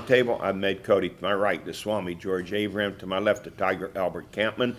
Roundtable. I've made Cody to my right, the Swami George Avram, to my left, the Tiger Albert Campman.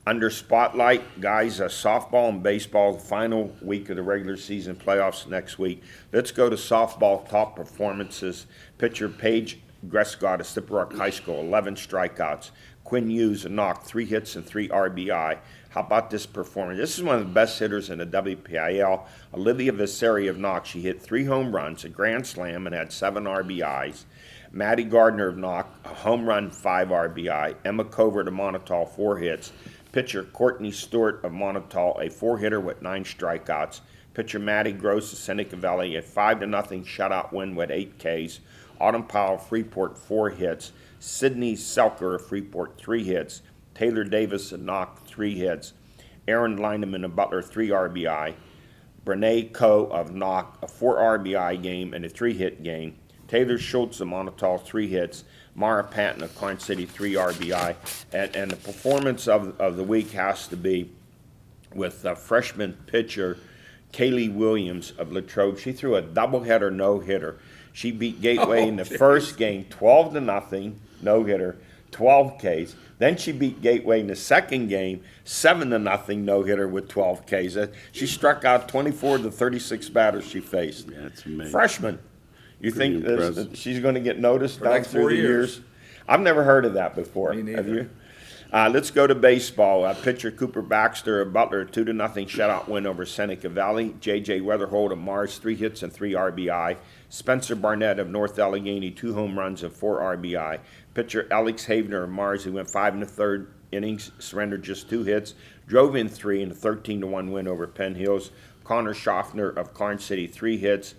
Under Spotlight, guys, softball and baseball, the final week of the regular season playoffs next week. Let's go to softball top performances. Pitcher Paige Grescott of Slippery Rock High School, 11 strikeouts. Quinn Hughes, a knock, 3 hits and 3 RBI. How about this performance? This is one of the best hitters in the WPIL. Olivia Viseri of Knox, she hit 3 home runs, a grand slam, and had 7 RBIs. Maddie Gardner of Knox, a home run, 5 RBI. Emma Covert of Monotol, 4 hits. Pitcher Courtney Stewart of Monotol, a 4-hitter with 9 strikeouts. Pitcher Maddie Gross of Seneca Valley, a 5-0 shutout win with 8 Ks. Autumn Powell of Freeport, 4 hits. Sydney Selker of Freeport, 3 hits. Taylor Davis of Knox, 3 hits. Aaron Lineman of Butler, 3 RBI. Brene Coe of Knox, a 4 RBI game and a 3-hit game. Taylor Schultz of Monotol, 3 hits. Mara Patton of Karn City, 3 RBI. And the performance of the week has to be with freshman pitcher Kaylee Williams of Latrobe. She threw a doubleheader no-hitter. She beat Gateway in the first game 12-0, no-hitter, 12 Ks. Then she beat Gateway in the second game 7-0, no-hitter with 12 Ks. She struck out 24 of the 36 batters she faced. Yeah, that's amazing. Freshman. You Pretty think she's going to get noticed For down next through 4 the years? I've never heard of that before. Me neither. Have you? Let's go to baseball. Pitcher Cooper Baxter of Butler, 2-0 shutout win over Seneca Valley. J.J. Weatherhold of Mars, 3 hits and 3 RBI. Spencer Barnett of North Allegheny, 2 home runs and 4 RBI. Pitcher Alex Havener of Mars, who went 5 1/3 innings, surrendered just 2 hits, drove in 3 in a 13-1 win over Penn Hills. Connor Schaffner of Karn City, 3 hits.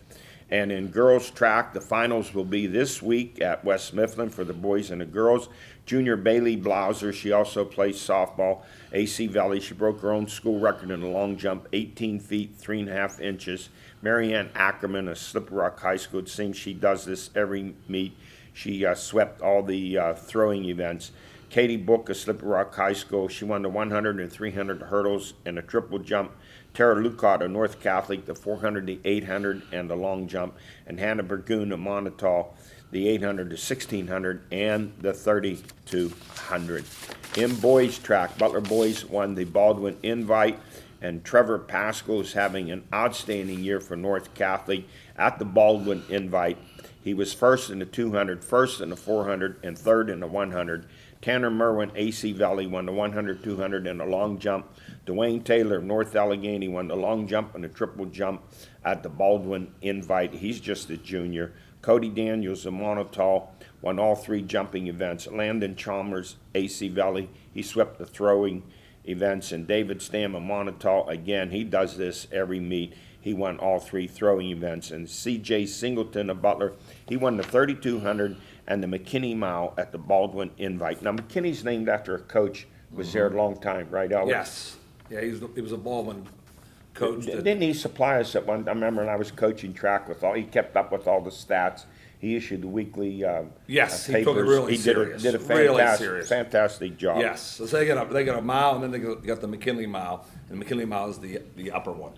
And in girls track, the finals will be this week at West Mifflin for the boys and the girls. Junior Bailey Blauser, she also plays softball. AC Valley, she broke her own school record in the long jump, 18 feet, 3.5 inches. Marianne Ackerman of Slippery Rock High School, it seems she does this every meet. She swept all the throwing events. Katie Book of Slippery Rock High School, she won the 100 and 300 hurdles and the triple jump. Tara Lucott of North Catholic, the 400, the 800, and the long jump. And Hannah Burgoon of Monotol, the 800, the 1600, and the 3200. In boys track, Butler boys won the Baldwin Invite, and Trevor Pascal is having an outstanding year for North Catholic at the Baldwin Invite. He was first in the 200, first in the 400, and third in the 100. Tanner Merwin, AC Valley, won the 100, 200, and the long jump. Dwayne Taylor of North Allegheny won the long jump and the triple jump at the Baldwin Invite. He's just a junior. Cody Daniels of Monotol won all 3 jumping events. Landon Chalmers, AC Valley, he swept the throwing events. And David Stam of Monotol, again, he does this every meet. He won all 3 throwing events. And C.J. Singleton of Butler, he won the 3200 and the McKinney Mile at the Baldwin Invite. Now, McKinney's named after a coach who was there a long time, right, Albert? Yes. Yeah, he was a Ballman coach. Didn't he supply us at one? I remember when I was coaching track with all. He kept up with all the stats. He issued the weekly Yes, he papers. took it really he serious. Did a Really fantastic, serious. fantastic job. Yes. So they got a mile, and then they got the McKinley Mile, and the McKinley Mile is the upper one.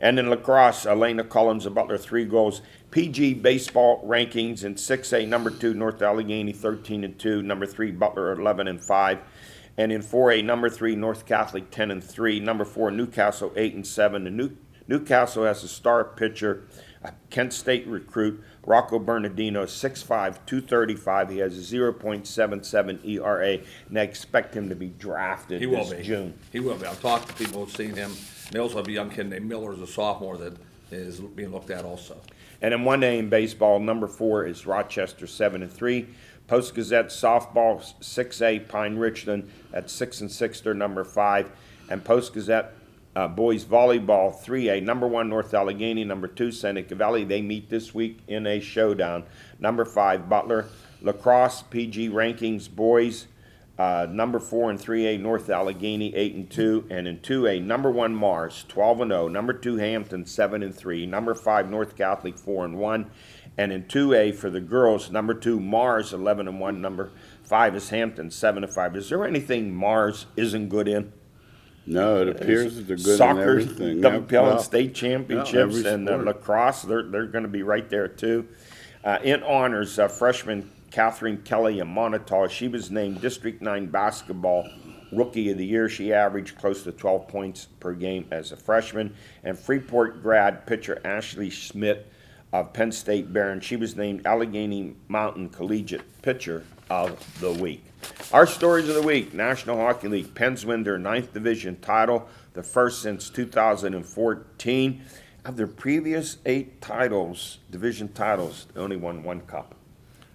And in lacrosse, Elena Collins of Butler, 3 goals. PG baseball rankings in 6A, number 2, North Allegheny, 13-2. Number 3, Butler, 11-5. And in 4A, number 3, North Catholic, 10-3. Number 4, Newcastle, 8-7. And Newcastle has a star pitcher, a Kent State recruit, Rocco Bernardino, 6'5", 235. He has a 0.77 ERA, and I expect him to be drafted this June. He will be. I've talked to people who've seen him. They also have a young kid named Miller, who's a sophomore, that is being looked at also. And in 1A in baseball, number 4 is Rochester, 7-3. Post-Gazette softball, 6A, Pine Richland at 6-6, they're number 5. And Post-Gazette boys volleyball, 3A, number 1, North Allegheny, number 2, Seneca Valley. They meet this week in a showdown. Number 5, Butler. Lacrosse, PG rankings, boys, number 4 in 3A, North Allegheny, 8-2. And in 2A, number 1, Mars, 12-0. Number 2, Hampton, 7-3. Number 5, North Catholic, 4-1. And in 2A for the girls, number 2, Mars, 11-1. Number 5 is Hampton, 7-5. Is there anything Mars isn't good in? No, it appears that they're good Soccer, in everything. WPL Well, and state championships, every and sport. lacrosse, they're going to be right there too. In honors, freshman Catherine Kelly in Montauk, she was named District 9 Basketball Rookie of the Year. She averaged close to 12 points per game as a freshman. And Freeport grad pitcher Ashley Schmidt of Penn State Barron, she was named Allegheny Mountain Collegiate Pitcher of the Week. Our stories of the week: National Hockey League, Pens win their 9th division title, the first since 2014. Of their previous 8 titles, division titles, they only won 1 cup.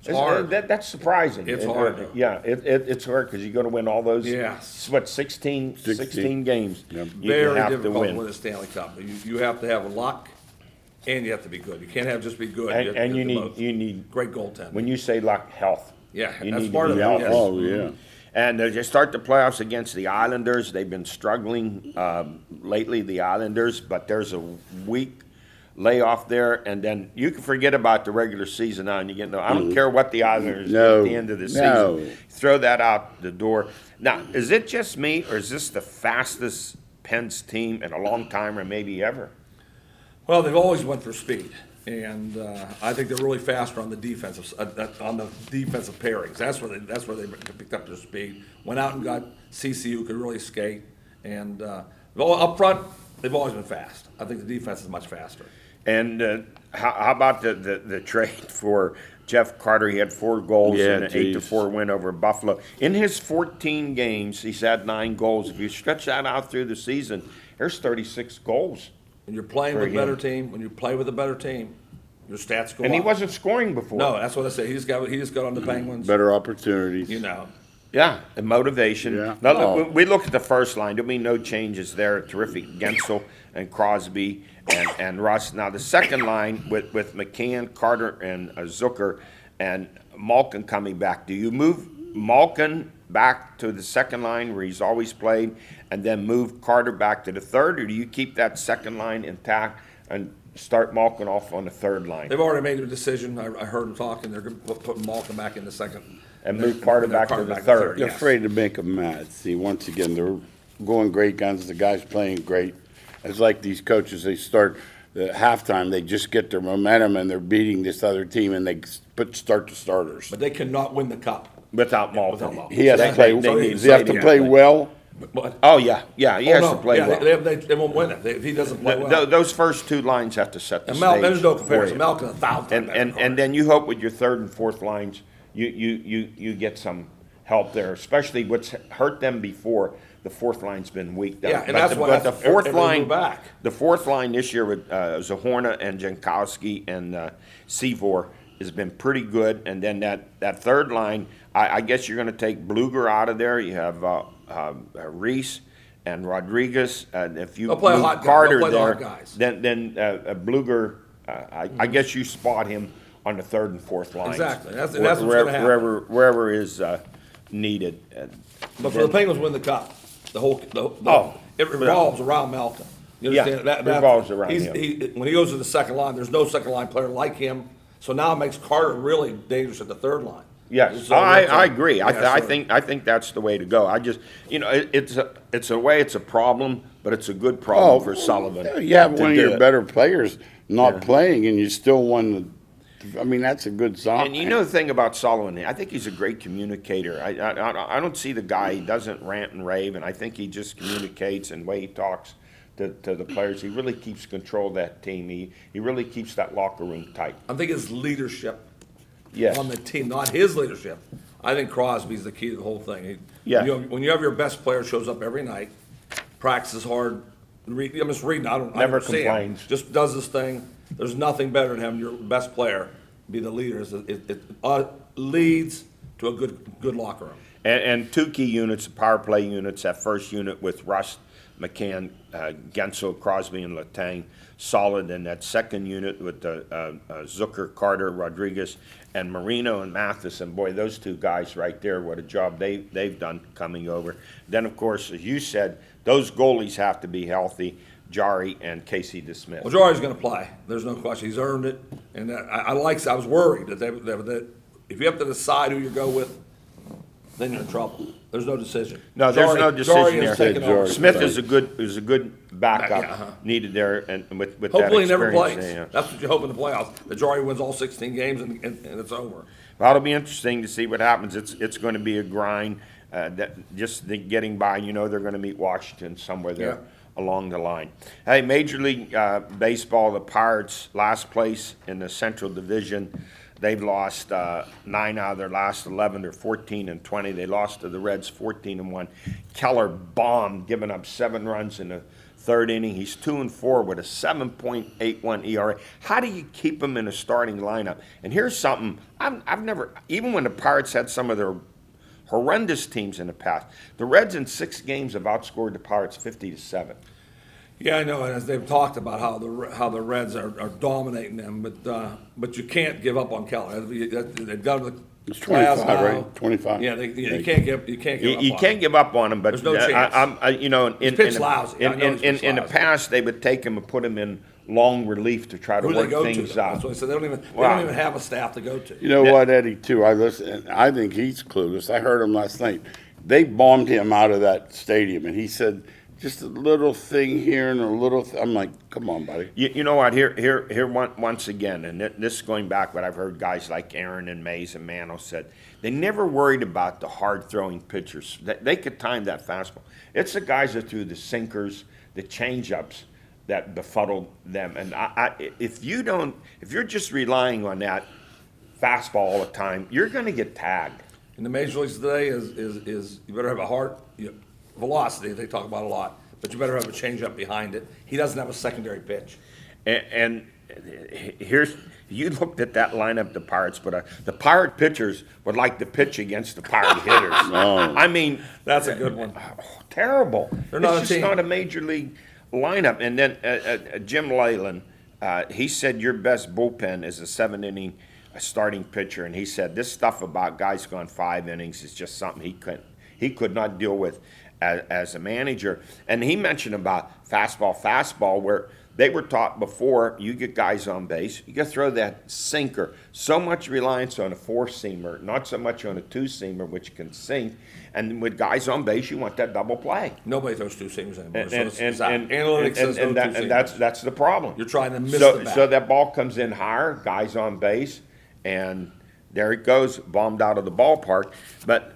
It's hard. That's surprising. It's hard. Yeah, it's hard because you're going to win all those. Yes. What, 16 games? Yep. You Very have to difficult to win. win a Stanley Cup. You have to have luck, and you have to be good. You can't just be good. And you have need great goaltending. when you say luck, health. Yeah, you that's need part to of be it, healthy. yes. Oh, yeah. And they start the playoffs against the Islanders. They've been struggling lately, the Islanders, but there's a week layoff there, and then you can forget about the regular season now, and you get I don't care what the Islanders do at the end of the season. Throw that out the door. Now, is it just me, or is this the fastest Pens team in a long time, or maybe ever? Well, they've always went for speed, and I think they're really faster on the defensive pairings. That's where they picked up their speed. Went out and got CC, who could really skate, and up front they've always been fast. I think the defense is much faster. And how about the trade for Jeff Carter? He had 4 goals Yeah, and an geez. 8-4 win over Buffalo. In his 14 games, he's had 9 goals. If you stretch that out through the season, there's 36 goals. When you're playing For with a better him. team, when you play with a better team, your stats go And up. he wasn't scoring before. No, that's what I say. He just got on the Penguins. Better opportunities. You know, Yeah, and motivation. Yeah. Now, Oh. we look at the first line. There'll be no changes there. Terrific Gensel and Crosby and Russ. Now, the second line with McCann, Carter, and Zucker, and Malkin coming back. Do you move Malkin back to the second line where he's always played and then move Carter back to the third, or do you keep that second line intact and start Malkin off on the third line? they've already made their decision. I heard them talking. They're putting Malcolm back in the second. And move Carter back to the third. They're yes. afraid to make them mad. See, once again, they're going great guns. The guy's playing great. It's like these coaches, they start at halftime, they just get their momentum and they're beating this other team and they start the starters. But they cannot win the cup. Without Malkin. Without Malkin. He has to play. Does he have to play well? But, Oh, yeah, he has to play well. They won't win it if he doesn't play well. Those first 2 lines have to set the And stage. there's no for comparison. you. Malcolm's 1,000 times better than Carter. And then you hope with your third and fourth lines, you get some help there, especially what's hurt them before. The fourth line's been weak. Yeah, and that's why the fourth everybody line moved back. The fourth line this year with Zahorna and Jankowski and Seavor has been pretty good. And then that third line, I guess you're going to take Bluger out of there. You have Reese and Rodriguez. If you They'll play move hot guys. Carter They'll play the there, hot guys. then Bluger, I guess you spot him on the third and fourth lines. Exactly. That's what's gonna happen. Wherever is needed. But for the Penguins win the cup, it revolves around Malcolm. You Yeah, understand? That revolves around he's- him. When he goes to the second line, there's no second line player like him. So now it makes Carter really dangerous at the third line. Yes, So I agree. yeah, I so- think that's the way to go. I just, it's a way, it's a problem, but it's a good problem for Sullivan. You have to one of do your it. better players not playing, and you still won. I mean, that's a good sign. And you know the thing about Sullivan, I think he's a great communicator. I don't see the guy, he doesn't rant and rave, and I think he just communicates and the way he talks to the players. He really keeps control of that team. He really keeps that locker room tight. I think his leadership Yes. on the team, not his leadership. I think Crosby's the key to the whole thing. Yeah. When you have your best player shows up every night, practices hard, I'm just reading, I Never don't see him. complains. Just does his thing. There's nothing better than having your best player be the leader. It leads to a good locker room. And 2 key units, the power play units, that first unit with Rust, McCann, Gensel, Crosby, and Letang, solid. And that second unit with Zucker, Carter, Rodriguez, and Marino and Mathis. And boy, those 2 guys right there, what a job they've done coming over. Then, of course, as you said, those goalies have to be healthy, Jari and Casey DeSmith. Well, Jari's going to play. There's no question. He's earned it. And I was worried that if you have to decide who you go with, then you're in trouble. There's no decision. No, there's no decision Jory there. has taken over. Jory. Smith is a good backup Yeah, needed there, and with that Hopefully he experience. never plays. Yeah. That's what you hope in the playoffs. The Jory wins all 16 games and it's over. Well, it'll be interesting to see what happens. It's going to be a grind. Getting by. You know, they're going to meet Washington somewhere there along the line. Hey, Major League Baseball, the Pirates, last place in the Central Division. They've lost 9 out of their last 11. They're 14-20. They lost to the Reds 14-1. Keller bombed, giving up 7 runs in the third inning. He's 2-4 with a 7.81 ERA. How do you keep him in a starting lineup? And here's something I've never, even when the Pirates had some of their horrendous teams in the past, the Reds in 6 games have outscored the Pirates 50-7. Yeah, I know, and as they've talked about how the Reds are dominating them, but you can't give up on Keller. They've done with It's 25, now. right? 25. Yeah, you can't give up. You on can't him. give up on him, but There's no chance. you know, He's pitched lousy. I know he's pitched in the lousy. past, they would take him and put him in long relief to try to Who do they work go to? things Though? out. That's what I said. They don't Wow. even have a staff to go to. You know what, Eddie, too? I think he's clueless. I heard him last night. They bombed him out of that stadium, and he said, just a little thing here and a little I'm like, come on, buddy. You know what? Here once again, and this is going back, what I've heard guys like Aaron and Mays and Mano said. They never worried about the hard-throwing pitchers. They could time that fastball. It's the guys that threw the sinkers, the change-ups that befuddled them. And if you're just relying on that fastball all the time, you're going to get tagged. In the major leagues today is you better have a velocity. They talk about a lot, but you better have a changeup behind it. He doesn't have a secondary pitch. And here's, you looked at that lineup the Pirates put on. The Pirate pitchers would like to pitch against the Pirate hitters. I mean, That's a good one. terrible. They're not it's a just team. not a major league lineup. And then Jim Leyland, he said your best bullpen is a 7-inning starting pitcher, and he said this stuff about guys gone 5 innings is just something he could not deal with as a manager. And he mentioned about fastball, where they were taught before, you get guys on base, you got to throw that sinker. So much reliance on a 4-seamer, not so much on a 2-seamer, which can sink. And with guys on base, you want that double play. Nobody throws 2-seamers anymore. And Analytics says no 2-seamers. that's the problem. You're trying to miss the bat. So that ball comes in higher, guys on base, and there it goes, bombed out of the ballpark. But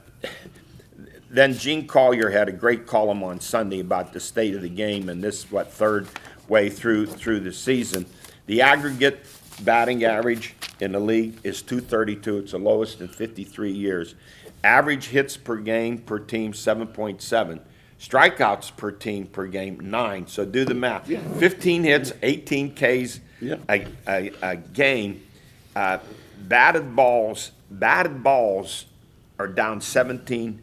then Gene Collier had a great column on Sunday about the state of the game, and this, third way through the season. The aggregate batting average in the league is .232. It's the lowest in 53 years. Average hits per game per team, 7.7. Strikeouts per team per game, 9. So do the math. 15 hits, 18 Ks a game. Batted balls are down 17%.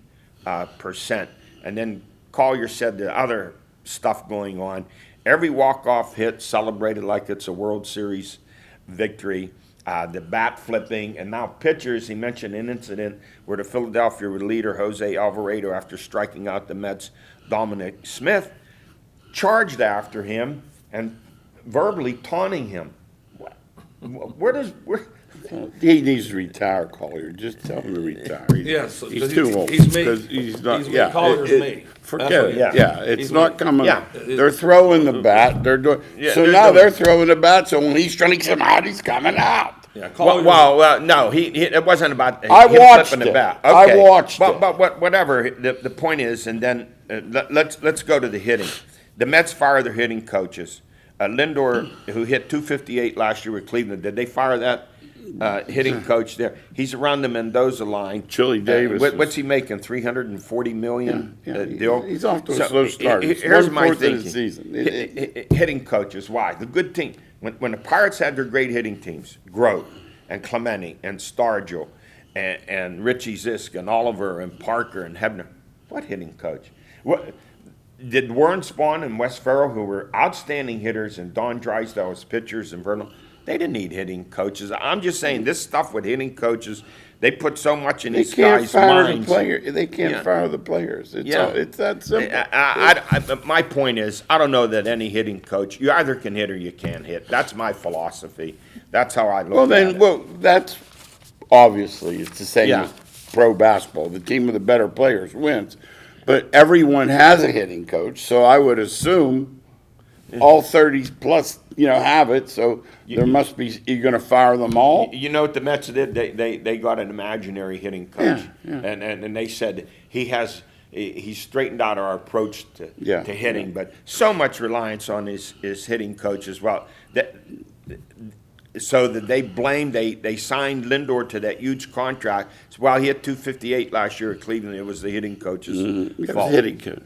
And then Collier said the other stuff going on. Every walk-off hit celebrated like it's a World Series victory. The bat flipping, and now pitchers. He mentioned an incident where the Philadelphia leader, Jose Alvarado, after striking out the Mets' Dominic Smith, charged after him and verbally taunting him. He needs to retire, Collier. Just tell him to retire. Yes, He's too old. he's me. Because he's not. He's me. Collier's me. Forget That's it. what he is. Yeah, it's He's not me. coming. Yeah. They're throwing the bat. They're doing. Yeah, So they're now doing- they're throwing the bat. So when he strikes him out, he's coming out. Yeah, Collier's No, it wasn't about him I watched flipping the it. bat. I Okay. watched it. But whatever. The point is, and then let's go to the hitting. The Mets fire their hitting coaches. Lindor, who hit .258 last year with Cleveland, did they fire that hitting coach there? He's around the Mendoza line. Chili Davis What's he making? $340 million deal. He's off to a slow start. It's Here's my 1/4 of the thinking. season. Hitting coaches. Why? The good team. When the Pirates had their great hitting teams, Grote and Clemente and Stargell and Richie Zisk and Oliver and Parker and Hebner, what hitting coach? What did Warren Spahn and Wes Farrell, who were outstanding hitters, and Don Drysdale as pitchers, and Vernon, they didn't need hitting coaches. I'm just saying this stuff with hitting coaches, they put so much in They these can't guys' fire the minds. player. They can't Yeah. fire the players. It's Yeah. it's that simple. My point is, I don't know that any hitting coach, you either can hit or you can't hit. That's my philosophy. That's how I look at it. Well, that's obviously it's the same. Yeah. pro basketball. The team with the better players wins. But everyone has a hitting coach, so I would assume all 30 plus, have it. So there must be, you're going to fire them all? You know what the Mets did? They got an imaginary hitting coach, Yeah. And they said he's straightened out our approach to hitting, Yeah. but so much reliance on his hitting coach as well. So that they signed Lindor to that huge contract. So while he hit 258 last year at Cleveland, it was the hitting coach's It was fault. hitting coach.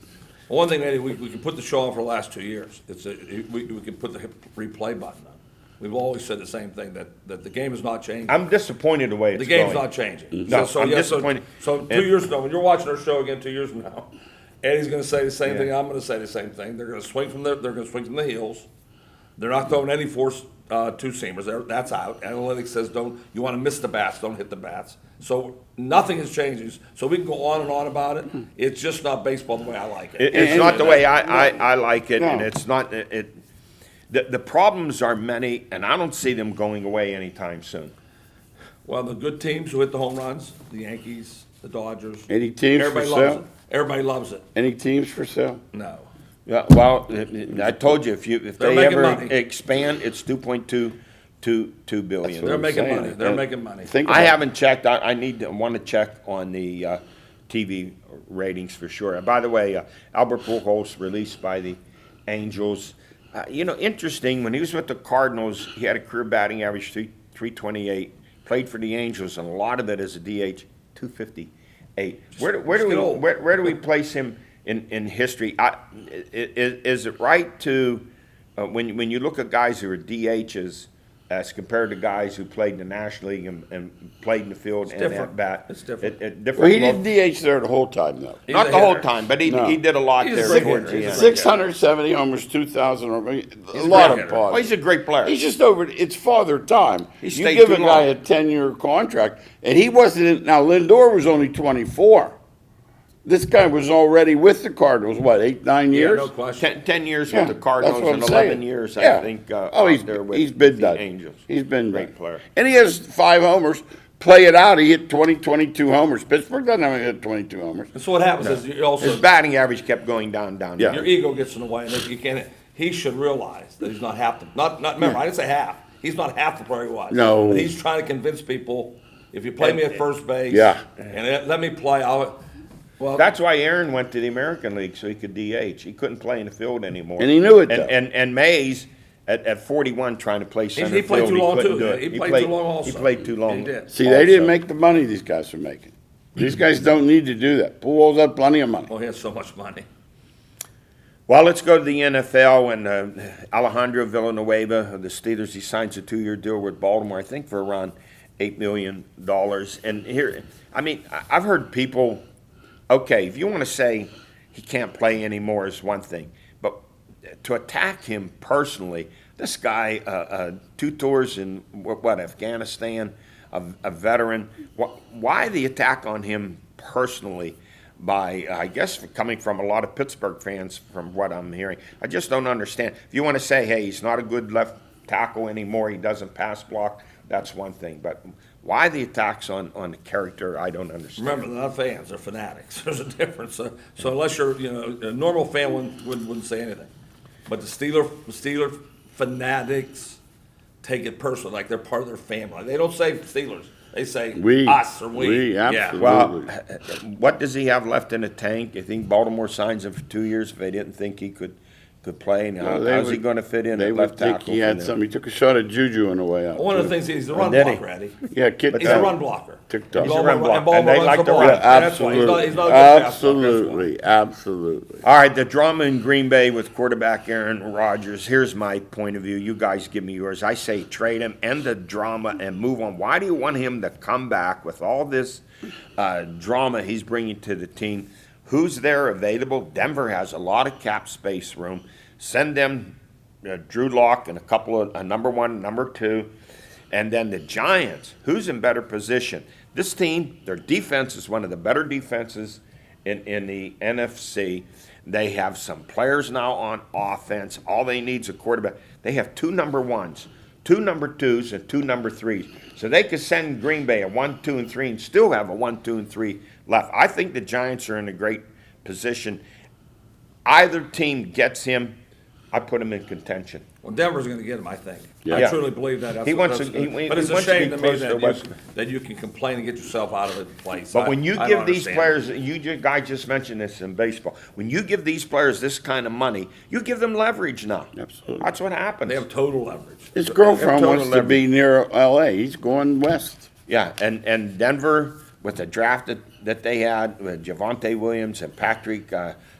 Well, one thing, Eddie, we can put the show on for the last 2 years. We can put the replay button on. We've always said the same thing, that the game is not changing. I'm disappointed the way it's The game's going. not changing. No, I'm disappointed. So 2 years from now, when you're watching our show again 2 years from now, Eddie's going to say the same thing. I'm going to say the same thing. They're going to swing from the heels. They're not throwing any force two-seamers. That's out. Analytics says you want to miss the bats, don't hit the bats. So nothing is changing. So we can go on and on about it. It's just not baseball the way I like it. It's not the way I like it, No. and it's not it. The problems are many, and I don't see them going away anytime soon. Well, the good teams who hit the home runs, the Yankees, the Dodgers. Any teams for everybody loves sale? it. Everybody loves it. Any teams for sale? No. Yeah, well, I told you if They're they making ever money. expand, it's 2.2 billion. They're I'm making saying. money. They're making money. Think I about it. haven't checked. I want to check on the TV ratings for sure. By the way, Albert Pujols released by the Angels. Interesting. When he was with the Cardinals, he had a career batting average 328. Played for the Angels, and a lot of it as a DH, 258. Where do we place him in history? Is it right to when you look at guys who are DHs as compared to guys who played in the National League and played in the field and different. at bat? It's different. Different. Well, he didn't DH there the whole time, though. He's Not a the whole hitter. time, but he No. did a lot He's a there great towards hitter. the He's a end. great 670 homers, 2,000. A a lot great of hitter. pauses. Well, he's a great player. He's just over. It's father time. He You stayed give too a guy long. a 10-year contract, and he wasn't. Now Lindor was only 24. This guy was already with the Cardinals. What, 8, 9 Yeah, years? no question. 10 years Yeah, with the Cardinals that's what and I'm 11 saying. years, Yeah. I think, Oh, out there with he's been the done. Angels. He's been Great done. player. And he has 5 homers. Play it out. He hit 22 homers. Pittsburgh doesn't have hit 22 homers. And so what happens is you also His batting average kept going down. Yeah. your ego gets in the way, and if you can't. He should realize that he's not half the. Not. Remember, I didn't say half. He's not half the player he was. No. But he's trying to convince people. If you play me at first base, Yeah. and let me play, well, That's why Aaron went to the American League so he could DH. He couldn't play in the field anymore. And he knew it, though. And Mays at 41 trying to play center he played field, too long couldn't too. do it. He played too long also. He played too long. He did. See, they didn't also. make the money these guys are making. These guys don't need to do that. Pujols had plenty of money. Well, he has so much money. Well, let's go to the NFL and Alejandro Villanueva of the Steelers. He signs a 2-year deal with Baltimore, I think, for around $8 million. And here, I've heard people, okay, if you want to say he can't play anymore is one thing, but to attack him personally, this guy, 2 tours in Afghanistan, a veteran. Why the attack on him personally? By, I guess, coming from a lot of Pittsburgh fans, from what I'm hearing, I just don't understand. If you want to say, hey, he's not a good left tackle anymore, he doesn't pass block, that's one thing. But why the attacks on the character? I don't understand. Remember, they're not fans; they're fanatics. There's a difference. So unless you're, a normal fan wouldn't say anything, but the Steeler fanatics take it personally, like they're part of their family. They don't say Steelers; they say us or we. We, Yeah. absolutely. Well, what does he have left in the tank? You think Baltimore signs him for 2 years if they didn't think he could play? And Well, they how's he would- going to fit in They at would left think tackle? he for had them? something. He took a shot at Juju on the way out. One of too. the things he's a run did he? blocker, Eddie. Yeah, kid. He's a run blocker. TikTok. He's a run blocker, and they runs like the to ball. run. Yeah, And that's why absolutely. he's not a good pass blocker, that's why. Absolutely. Absolutely. All right, the drama in Green Bay with quarterback Aaron Rodgers. Here's my point of view. You guys give me yours. I say trade him, end the drama, and move on. Why do you want him to come back with all this drama he's bringing to the team? Who's there available? Denver has a lot of cap space room. Send them Drew Lock and a couple of number 1, number 2. And then the Giants, who's in better position? This team, their defense is one of the better defenses in the NFC. They have some players now on offense. All they need is a quarterback. They have 2 number 1s, 2 number 2s and 2 number 3s. So they could send Green Bay a 1, 2, and 3 and still have a 1, 2, and 3 left. I think the Giants are in a great position. Either team gets him, I put him in contention. Well, Denver's going to get him, I think. Yeah. I truly believe that. That's He what- wants that's- to- he but it's a wants to be shame to me close to that West. that you can complain and get yourself out of the place. But when you I give don't these understand. players, guy just mentioned this in baseball, when you give these players this kind of money, you give them leverage now. Absolutely. That's what happens. They have total leverage. His girlfriend total wants to leverage. be near L.A. He's going west. Yeah, and Denver, with the draft that they had, with Javonte Williams and Patrick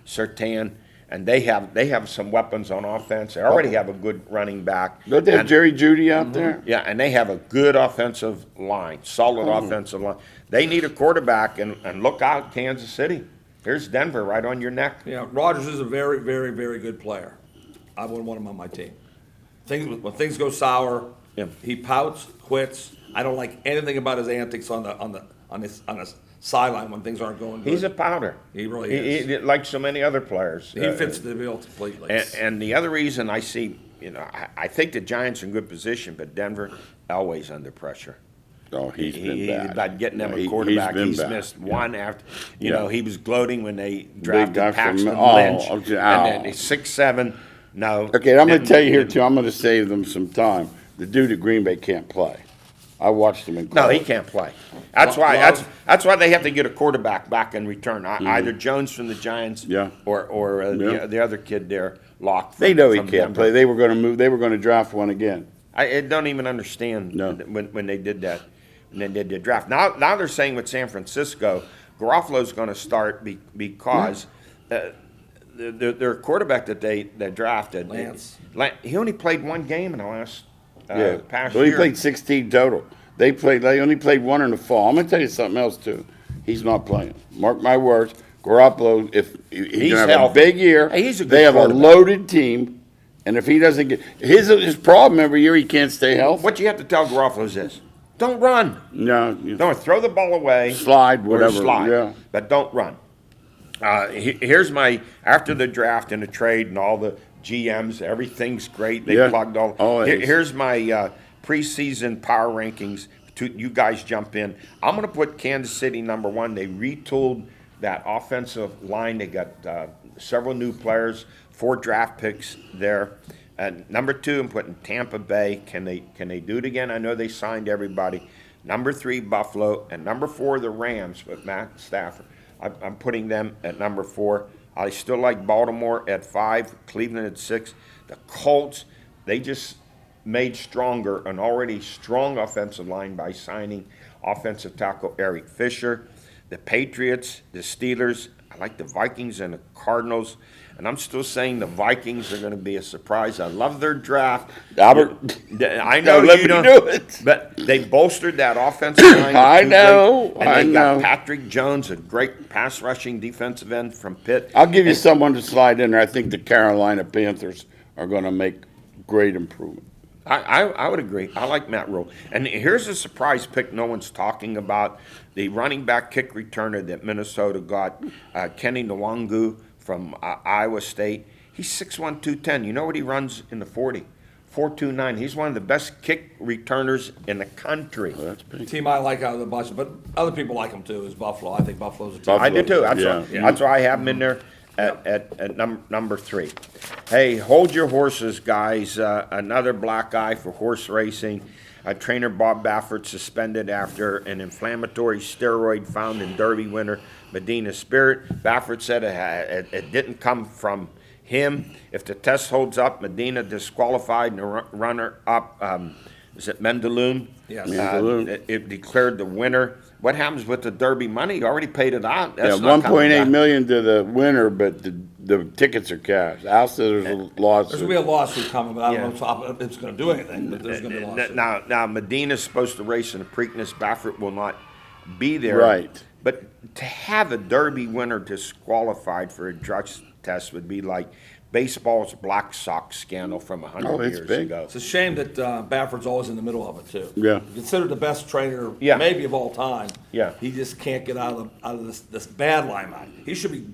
Surtain, and they have some weapons on offense. They already have a good running back. Don't they have And- Jerry Jeudy out there? Yeah, and they have a good offensive line, solid offensive line. They need a quarterback, and look out, Kansas City. Here's Denver right on your neck. Yeah, Rodgers is a very, very, very good player. I wouldn't want him on my team. When things go sour, Yeah. he pouts, quits. I don't like anything about his antics on his sideline when things aren't going good. He's a powder. He really is. He, like so many other players. He fits the bill completely. And the other reason I see, I think the Giants are in good position, but Denver, always under pressure. Oh, he's been bad. About getting them Yeah, a quarterback. been He's bad. missed Yeah. one after. Yeah. He was gloating when they guy drafted from- Paxton oh, Lynch, okay, and then ow. he's 6'7". No. Okay, I'm going to Then- tell you here, then- too, I'm going to save them some time. The dude at Green Bay can't play. I watched him in No, college. he can't play. That's why. That's why they have to get a quarterback back in return. Either Jones from the Giants, Mm-hmm. Yeah. or Yeah. the other kid there, Locke. They know he from can't Denver. play. They were going to move. They were going to draft one again. I don't even understand No. when they did that, when they did the draft. Now they're saying with San Francisco, Garoppolo's going to start because their quarterback that they drafted, Lance. he only played one game in the last past Well, he year. played 16 total. They only played one in the fall. I'm going to tell you something else, too. He's not playing. Mark my words. Garoppolo, if he's going to have healthy. a big year, Hey, he's a good they have a quarterback. loaded team. And if he doesn't get his problem every year, he can't stay healthy. What you have to tell Garoppolo is this: don't run. No, Don't throw the ball away. Slide, or whatever, slide, yeah. but don't run. Here's my after the draft and the trade and all the GMs, everything's great. They Yeah, plugged all. always. Here's my preseason power rankings. You guys jump in. I'm going to put Kansas City number 1. They retooled that offensive line. They got several new players, 4 draft picks there. And number 2, I'm putting Tampa Bay. Can they do it again? I know they signed everybody. Number 3, Buffalo, and number 4, the Rams with Matt Stafford. I'm putting them at number 4. I still like Baltimore at 5, Cleveland at 6. The Colts, they just made stronger an already strong offensive line by signing offensive tackle Eric Fisher. The Patriots, the Steelers, I like the Vikings and the Cardinals. And I'm still saying the Vikings are going to be a surprise. I love their draft. Albert, I know let you me don't, do it. but they bolstered that offensive line. I with 2 know, great- and I they got know. Patrick Jones, a great pass rushing defensive end from Pitt. I'll give you someone to slide in there. I think the Carolina Panthers are going to make great improvement. I would agree. I like Matt Rule. And here's a surprise pick no one's talking about. The running back kick returner that Minnesota got, Kenny Nwangu from Iowa State. He's 6'1", 210. You know what he runs in the 40? 4.29. He's one of the best kick returners in the country. Well, that's big. Team I like out of the bunch, but other people like him too, is Buffalo. I think Buffalo's a team. Buffalo. I do too. That's, Yeah. that's why I have him in there at number 3. Hey, hold your horses, guys. Another black eye for horse racing. Trainer Bob Baffert suspended after an inflammatory steroid found in Derby winner Medina Spirit. Baffert said it didn't come from him. If the test holds up, Medina disqualified and the runner-up, is it Mendaloon? Yes. Mendaloon. It declared the winner. What happens with the Derby money? You already paid it out. Yeah, That's not coming 1.8 back. million to the winner, but the tickets are cash. Al said there's a There's lawsuit. gonna be a lawsuit coming, but I don't Yeah. know if it's gonna do anything, but there's gonna be a lawsuit. Now Medina's supposed to race in the Preakness. Baffert will not be there. Right. But to have a Derby winner disqualified for a drug test would be like baseball's Black Sox scandal from 100 Oh, it's years big. ago. It's a shame that Baffert's always in the middle of it too. Yeah. Considered the best trainer, Yeah. maybe of all time. Yeah. He just can't get out of this bad limelight. He should be,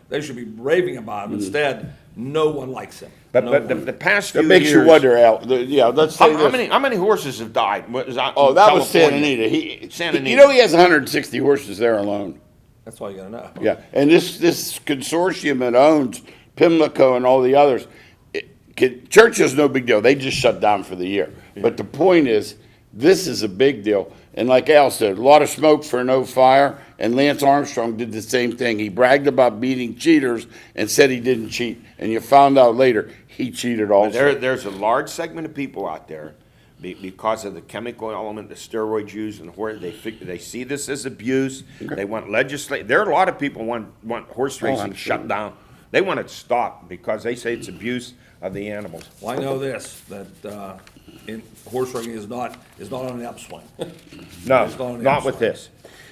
they should be raving about him. Instead, no one likes him. But No the, one. the past That few makes years, you wonder, Al. Yeah, let's say how this. many horses have died? What is that? Oh, in that was Santa California? Anita. Santa You Anita. know he has 160 horses there alone. That's all you gotta know. Yeah, and this consortium that owns Pimlico and all the others, Churchill's no big deal. They just shut down for the year. But the point is, this is a big deal. And like Al said, a lot of smoke for no fire. And Lance Armstrong did the same thing. He bragged about beating cheaters and said he didn't cheat. And you found out later he cheated also. There's a large segment of people out there because of the chemical element, the steroids used, and they see this as abuse. They want legislate. There are a lot of people want horse racing shut down. They want it stopped because they say it's abuse of the animals. Well, I know this, that, horse racing is not on an upswing. No, It's on the not with upswing. this.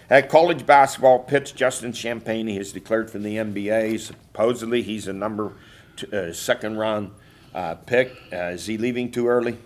At college basketball, Pitt's Justin Champagne has declared from the NBA. Supposedly, he's a second round pick. Is he leaving too early?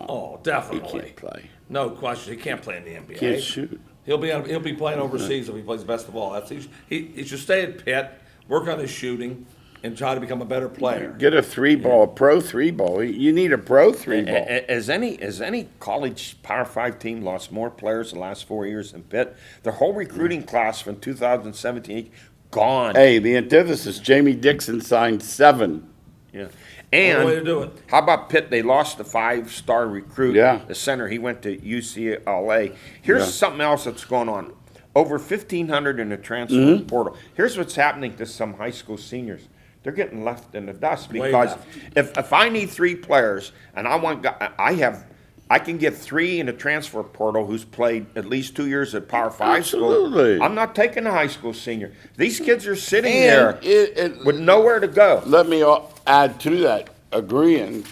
Oh, He definitely. can't play. No question, he can't play in the NBA. Can't shoot. He'll be playing overseas if he plays best of all. He should stay at Pitt, work on his shooting, and try to become a better player. Get a three ball, a pro three ball. You need a pro three ball. Has any college Power 5 team lost more players the last 4 years than Pitt? Their whole recruiting class from 2017 gone. Hey, the antithesis, Jamie Dixon signed 7. Yeah. Only way to And do it. how about Pitt? They lost the 5-star recruit, Yeah. the center. He went to UCLA. Here's Yeah. something else that's going on. Over 1,500 in the transfer portal. Here's what's happening to some high school seniors. They're getting left in the dust Way because left. if I need 3 players and I can get 3 in the transfer portal who's played at least 2 years at Power 5 Absolutely. school. I'm not taking a high school senior. These kids are sitting And there it- with nowhere to go. Let me add to that, agreeing.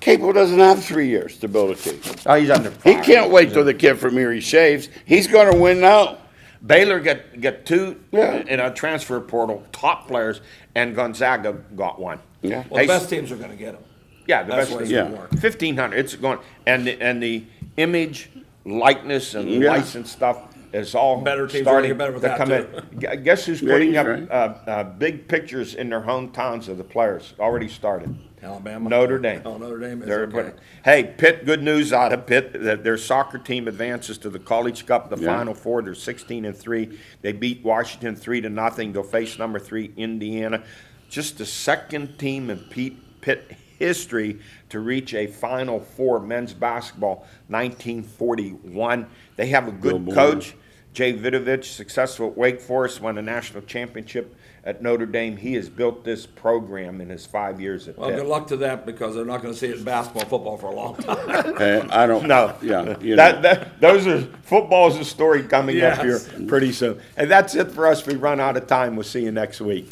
Capo doesn't have 3 years to build a team. Oh, he's under He fire. can't wait till the kid from Erie shaves. He's going to win now. Baylor got 2 Yeah. in a transfer portal, top players, and Gonzaga got 1. Yeah. Well, the best teams are gonna get him. Yeah, the That's best the way team. it's gonna work. 1,500. It's going, and the image, likeness, and Yeah. license stuff is all Better teams are starting gonna get better with to that, come too. in. Guess who's Yeah, putting he's up big pictures in their hometowns of the players? Already started. Alabama? Notre Dame. Oh, Notre Dame is, They're okay. putting- Hey, Pitt, good news out of Pitt. That their soccer team advances to the College Cup, the Yeah. Final Four. They're 16-3. They beat Washington 3-0. They'll face number 3 Indiana. Just the second team in Pitt history to reach a Final Four men's basketball, 1941. They have a good Bill coach, Jay Vidovich, successful at Wake Forest, won a national championship at Notre Dame. He has built this program in his 5 years at Well, Pitt. good luck to that because they're not gonna see it in basketball, football for a long time. I don't. No. Yeah. You know. Those are football's a story coming up here Yes. pretty soon. And that's it for us. We run out of time. We'll see you next week.